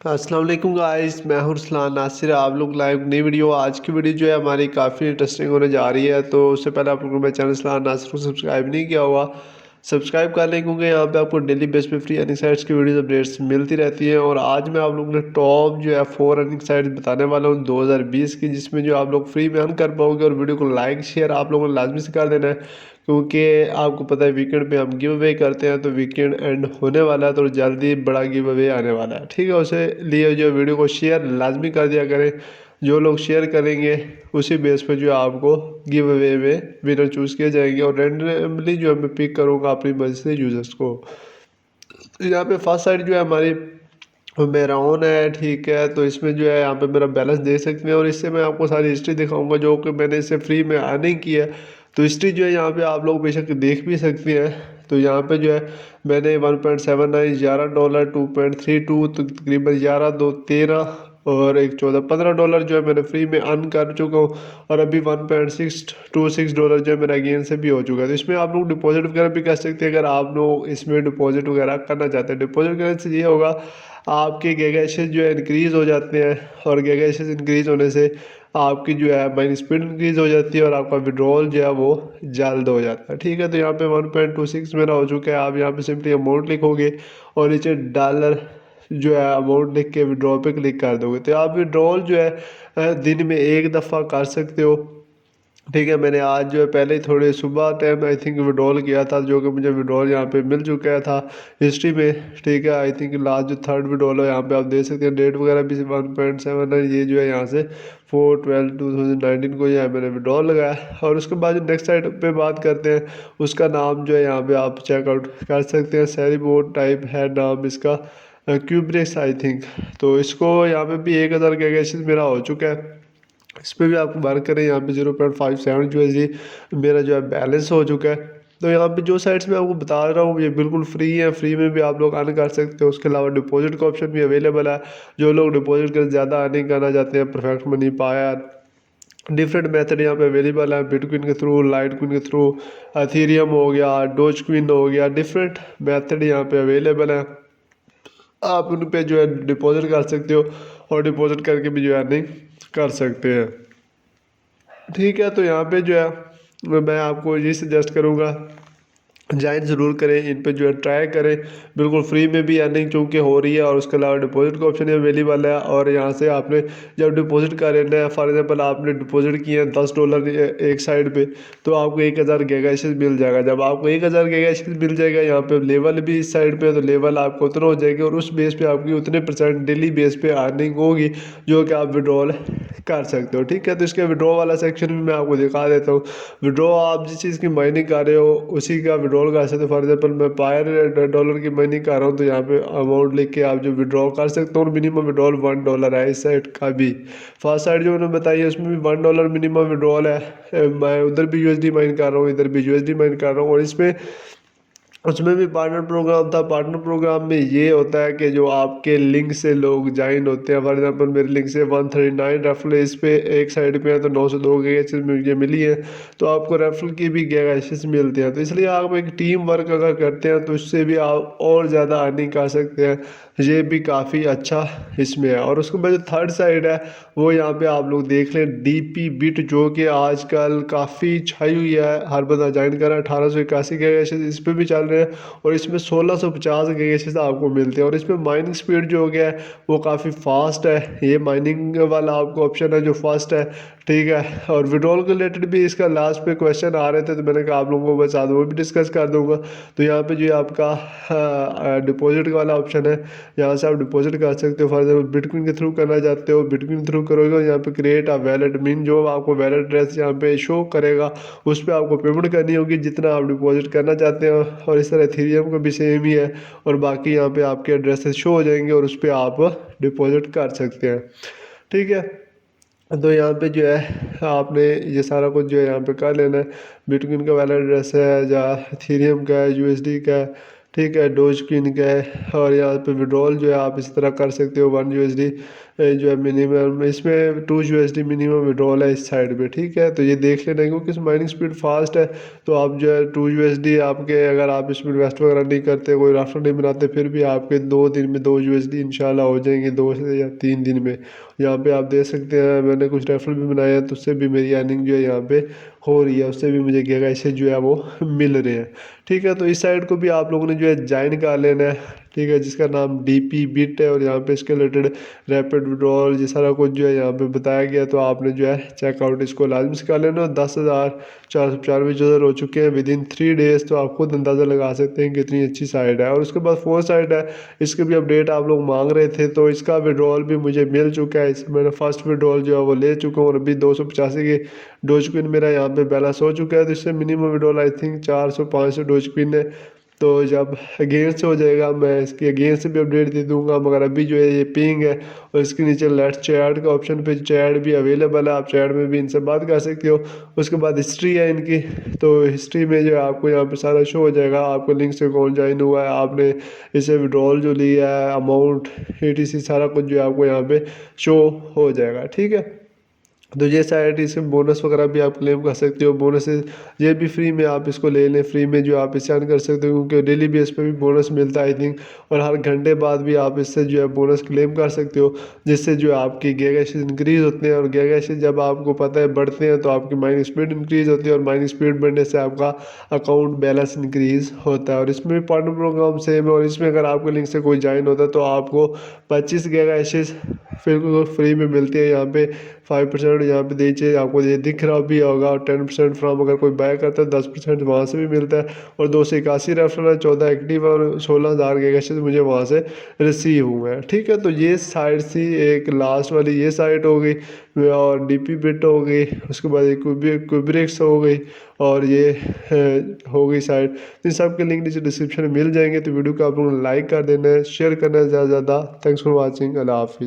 अस्सलाम वालेकुम गाइस, मैं हूं अरसलान नासिर। आप लोग लाइव नई वीडियो। आज की वीडियो जो है हमारी काफ़ी इंटरेस्टिंग होने जा रही है। तो उससे पहले आप लोगों ने मेरे चैनल अरसलान नासिर को सब्सक्राइब नहीं किया हुआ, सब्सक्राइब कर लें, क्योंकि यहाँ पे आपको डेली बेस पे फ्री अर्निंग साइट्स की वीडियोस अपडेट्स मिलती रहती हैं। और आज मैं आप लोगों ने टॉप जो है 4 अर्निंग साइट्स बताने वाला हूँ 2020 की, जिसमें जो आप लोग फ्री में अर्न कर पाओगे। और वीडियो को लाइक शेयर आप लोगों ने लाजमी से कर देना है, क्योंकि आपको पता है वीकेंड पे हम गिव अवे करते हैं। तो वीकेंड एंड होने वाला है, तो जल्दी बड़ा गिव अवे आने वाला है, ठीक है। उसे लिए जो वीडियो को शेयर लाजमी कर दिया करें। जो लोग शेयर करेंगे उसी बेस पे जो है आपको गिव अवे में विनर चूज़ किए जाएंगे। और रेंडमली जो है मैं पिक करूँगा अपनी मर्जी से यूज़र्स को। तो यहाँ पे फर्स्ट साइड जो है हमारी मेरा ऑन है, ठीक है। तो इसमें जो है यहाँ पे मेरा बैलेंस देख सकते हैं, और इससे मैं आपको सारी हिस्ट्री दिखाऊंगा जो कि मैंने इससे फ्री में अर्निंग की है। तो हिस्ट्री जो है यहाँ पे आप लोग बेशक देख भी सकते हैं। तो यहाँ पे जो है मैंने 1.79 $11 2.32 तो तकरीबन 11 2 13 और एक 14 $15 जो है मैंने फ्री में अर्न कर चुका हूँ। और अभी $1.626 जो है मेरा गेन से भी हो चुका है। तो इसमें आप लोग डिपॉजिट वगैरह भी कर सकते हैं, अगर आप लोग इसमें डिपॉजिट वगैरह करना चाहते हैं। डिपॉजिट करने से ये होगा, आपके गैगेशेस जो है इंक्रीज़ हो जाते हैं, और गैगेशेस इंक्रीज़ होने से आपकी जो है माइनिंग स्पीड इंक्रीज़ हो जाती है, और आपका विड्रॉल जो है वो जल्द हो जाता है, ठीक है। तो यहाँ पे 1.26 मेरा हो चुका है। आप यहाँ पे सिंपली अमाउंट लिखोगे और नीचे डॉलर जो है अमाउंट लिख के विड्रॉल पे क्लिक कर दोगे। तो आप विड्रॉल जो है दिन में एक दफ़ा कर सकते हो, ठीक है। मैंने आज जो है पहले ही थोड़े सुबह टाइम आई थिंक विड्रॉल किया था, जो कि मुझे विड्रॉल यहाँ पे मिल चुका था हिस्ट्री में, ठीक है। आई थिंक लास्ट जो थर्ड विड्रॉल है यहाँ पे आप देख सकते हैं, डेट वगैरह भी 1.7 है। ये जो है यहाँ से 4/12/2019 को जो है मैंने विड्रॉल लगाया। और उसके बाद जो नेक्स्ट साइड पे बात करते हैं, उसका नाम जो है यहाँ पे आप चेकआउट कर सकते हैं। सैरी बोर्ड टाइप है नाम इसका, क्यूब्रिक्स आई थिंक। तो इसको यहाँ पे भी 1000 गैगेशिस मेरा हो चुका है। इस पर भी आपको बात करें, यहाँ पे 0.57 USD मेरा जो है बैलेंस हो चुका है। तो यहाँ पे जो साइट्स मैं आपको बता रहा हूँ ये बिल्कुल फ्री है, फ्री में भी आप लोग अर्न कर सकते हो। उसके अलावा डिपॉजिट का ऑप्शन भी अवेलेबल है। जो लोग डिपॉजिट कर ज़्यादा अर्निंग करना चाहते हैं, perfect money payer, different method यहाँ पे अवेलेबल है। बिटकॉइन के थ्रू, लाइट कॉइन के थ्रू, एथेरियम हो गया, डोज कॉइन हो गया, डिफरेंट मेथड यहाँ पे अवेलेबल है। आप उन पे जो है डिपॉजिट कर सकते हो, और डिपॉजिट करके भी जो है अर्निंग कर सकते हैं, ठीक है। तो यहाँ पे जो है मैं आपको ये सजेस्ट करूँगा, ज्वाइन ज़रूर करें, इन पे जो है ट्राई करें। बिल्कुल फ्री में भी अर्निंग चूँकि हो रही है, और उसके अलावा डिपॉजिट का ऑप्शन अवेलेबल है। और यहाँ से आपने जब डिपॉजिट करें ना, फॉर एग्जांपल आपने डिपॉजिट किए हैं $10 एक साइड पे, तो आपको 1000 गैगेशिस मिल जाएगा। जब आपको 1000 गैगेशिस मिल जाएगा, यहाँ पे लेवल भी इस साइड पे, तो लेवल आपको उतना हो जाएगी, और उस बेस पे आपकी उतने % डेली बेस पे अर्निंग होगी, जो कि आप विड्रॉल कर सकते हो, ठीक है। तो इसके विड्रॉ वाला सेक्शन भी मैं आपको दिखा देता हूँ। विड्रॉ आप जिस चीज़ की माइनिंग कर रहे हो उसी का विड्रॉल कर सकते हो। फॉर एग्जांपल मैं पायर डॉलर की माइनिंग कर रहा हूँ, तो यहाँ पे अमाउंट लिख के आप जो विड्रॉ कर सकते हो। और मिनिमम विड्रॉल $1 है इस साइड का भी। फर्स्ट साइड जो मैंने बताई है उसमें भी $1 मिनिमम विड्रॉल है। मैं उधर भी USD माइन कर रहा हूँ, इधर भी USD माइन कर रहा हूँ। और इसमें उसमें भी पार्टनर प्रोग्राम था। पार्टनर प्रोग्राम में ये होता है कि जो आपके लिंक से लोग ज्वाइन होते हैं, फॉर एग्जांपल मेरे लिंक से 139 रेफरल इस पे एक साइड पे है, तो 902 गैगेशिस मुझे मिली है। तो आपको रेफरल की भी गैगेशिस मिलते हैं। तो इसलिए आप एक टीम वर्क अगर करते हैं तो इससे भी आप और ज़्यादा अर्निंग कर सकते हैं। ये भी काफ़ी अच्छा इसमें है। और उसके बाद जो थर्ड साइड है वो यहाँ पे आप लोग देख लें, DP बिट, जो कि आजकल काफ़ी छाई हुई है, हर बंदा ज्वाइन कर रहा है। 1881 गैगेशिस इस पर भी चल रहे हैं, और इसमें 1650 गैगेशिस आपको मिलते हैं। और इसमें माइनिंग स्पीड जो हो गया है वो काफ़ी फास्ट है। ये माइनिंग वाला आपको ऑप्शन है जो फास्ट है, ठीक है। और विड्रॉल के रिलेटेड भी इसका लास्ट पे क्वेश्चन आ रहे थे, तो मैंने कहा आप लोगों को बता दूँ, वो भी डिस्कस कर दूंगा। तो यहाँ पे जो आपका डिपॉजिट वाला ऑप्शन है, यहाँ से आप डिपॉजिट कर सकते हो। फॉर एग्जाम्पल बिटकॉइन के थ्रू करना चाहते हो, बिटकॉइन थ्रू करोगे, यहाँ पे क्रिएट अ वैलेट मीन जो आपको वैलेट एड्रेस यहाँ पे शो करेगा, उस पर आपको पेमेंट करनी होगी जितना आप डिपॉजिट करना चाहते हो। और इस तरह एथेरियम का भी सेम ही है। और बाकी यहाँ पे आपके एड्रेसेस शो हो जाएंगे, और उस पर आप डिपॉजिट कर सकते हैं, ठीक है। तो यहाँ पे जो है आपने ये सारा कुछ जो है यहाँ पे कर लेना है। बिटकॉइन का वैलिड एड्रेस है, या एथेरियम का है, USD का है, ठीक है, डोज कॉइन का है। और यहाँ पे विड्रॉल जो है आप इस तरह कर सकते हो, 1 USD जो है मिनिमम इसमें 2 USD मिनिमम विड्रॉल है इस साइड पे, ठीक है। तो ये देख लेना क्योंकि इस माइनिंग स्पीड फास्ट है, तो आप जो है 2 USD आपके, अगर आप इसमें इन्वेस्ट वगैरह नहीं करते, कोई राफर नहीं बनाते, फिर भी आपके 2 दिन में 2 USD इंशाल्लाह हो जाएंगे, 2 से या 3 दिन में। यहाँ पे आप देख सकते हैं मैंने कुछ रेफर भी बनाया है, तो उससे भी मेरी अर्निंग जो है यहाँ पे हो रही है, उससे भी मुझे क्या ऐसे जो है वो मिल रहे हैं, ठीक है। तो इस साइड को भी आप लोगों ने जो है ज्वाइन कर लेना है, ठीक है, जिसका नाम DP बिट है, और यहाँ पे इसके रिलेटेड रैपिड विड्रॉल ये सारा कुछ जो है यहाँ पे बताया गया। तो आपने जो है चेकआउट इसको लाजमी से कर लेना। 10,495 यूज़र हो चुके हैं विद इन 3 डेज़, तो आप खुद अंदाज़ा लगा सकते हैं कितनी अच्छी साइट है। और उसके बाद 4 साइट है, इसके भी अपडेट आप लोग मांग रहे थे, तो इसका विड्रॉल भी मुझे मिल चुका है। इसमें मैंने फर्स्ट विड्रॉल जो है वो ले चुका हूँ, और अभी 285 के डोज क्विन मेरा यहाँ पे बैलेंस हो चुका है। तो इससे minimum withdrawal I think 400-500 doge coin है। तो जब अगेंस्ट हो जाएगा मैं इसकी अगेंस्ट भी अपडेट दे दूंगा, मगर अभी जो है ये पिंग है, और इसके नीचे लेट्स चैट का ऑप्शन पे चैट भी अवेलेबल है, आप चैट में भी इनसे बात कर सकते हो। उसके बाद हिस्ट्री है इनकी, तो हिस्ट्री में जो है आपको यहाँ पे सारा शो हो जाएगा, आपको लिंक से कौन ज्वाइन हुआ है, आपने इसे विड्रॉल जो लिया है, अमाउंट, ETC सारा कुछ जो है आपको यहाँ पे शो हो जाएगा, ठीक है। तो ये साइट इसमें बोनस वगैरह भी आप क्लेम कर सकते हो, बोनसेस ये भी फ्री में आप इसको ले लें, फ्री में जो आप इसे अर्न कर सकते हो, क्योंकि डेली बेस पे भी बोनस मिलता है आई थिंक, और हर घंटे बाद भी आप इससे जो है बोनस क्लेम कर सकते हो, जिससे जो है आपकी गैगेसेस इंक्रीज़ होते हैं, और गैगेसेस जब आपको पता है बढ़ते हैं तो आपकी माइनिंग स्पीड इंक्रीज़ होती है, और माइनिंग स्पीड बढ़ने से आपका अकाउंट बैलेंस इंक्रीज़ होता है। और इसमें भी पार्टनर प्रोग्राम सेम है, और इसमें अगर आपके लिंक से कोई ज्वाइन होता है तो आपको 25 गैगेसेस फिर फ्री में मिलती है। यहाँ पे 5% यहाँ पे दीजिए, आपको ये दिख रहा भी होगा, और 10% फ्रॉम अगर कोई बाय करता है 10% वहाँ से भी मिलता है, और 281 रेफरल है, 14 एक्टिव और 16,000 के कैसे मुझे वहाँ से रिसीव हुए हैं, ठीक है। तो ये साइट थी, एक लास्ट वाली ये साइट हो गई, और DP बिट हो गई, उसके बाद एक क्यूब्रिक्स हो गई, और ये हो गई साइट। इन सब के लिंक नीचे डिस्क्रिप्शन में मिल जाएंगे। तो वीडियो को आप लोगों ने लाइक कर देना है, शेयर करना है ज़्यादा से ज़्यादा। थैंक्स फॉर वॉचिंग, अल्लाह हाफिज़।